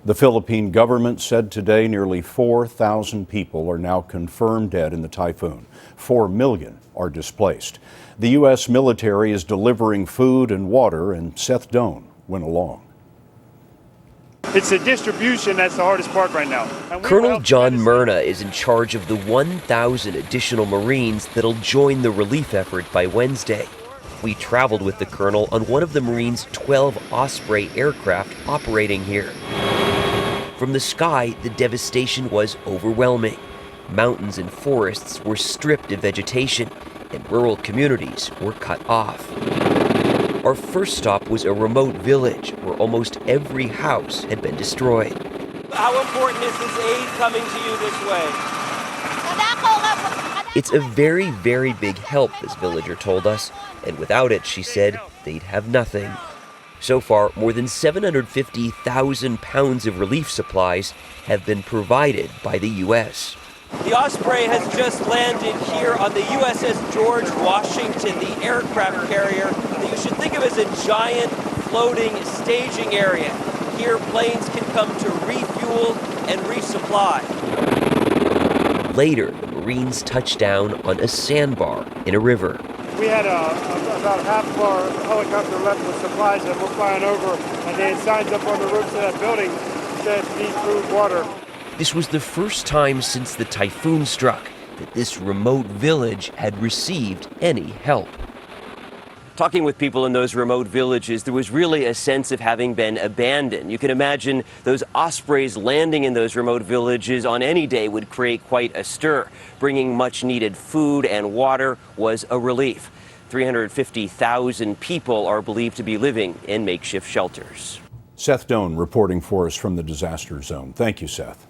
The Philippine government said today nearly 4,000 people are now confirmed dead in the typhoon. 4 million are displaced. The U.S. military is delivering food and water, and Seth Doane went along. It's the distribution that's the hardest part right now. Colonel John Myrna is in charge of the 1,000 additional Marines that'll join the relief effort by Wednesday. We traveled with the colonel on one of the Marines' 12 Osprey aircraft operating here. From the sky, the devastation was overwhelming. Mountains and forests were stripped of vegetation, and rural communities were cut off. Our first stop was a remote village where almost every house had been destroyed. How important is this aid coming to you this way? It's a very, very big help, this villager told us, and without it, she said, they'd have nothing. So far, more than 750,000 pounds of relief supplies have been provided by the U.S. The Osprey has just landed here on the USS George Washington, the aircraft carrier that you should think of as a giant floating staging area. Here, planes can come to refuel and resupply. Later, the Marines touched down on a sandbar in a river. We had about half of our helicopter left with supplies that we're flying over, and they had signs up on the roofs of that building that said need food, water. This was the first time since the typhoon struck that this remote village had received any help. Talking with people in those remote villages, there was really a sense of having been abandoned. You can imagine those Ospreys landing in those remote villages on any day would create quite a stir. Bringing much needed food and water was a relief. 350,000 people are believed to be living in makeshift shelters. Seth Doane reporting for us from the disaster zone. Thank you, Seth.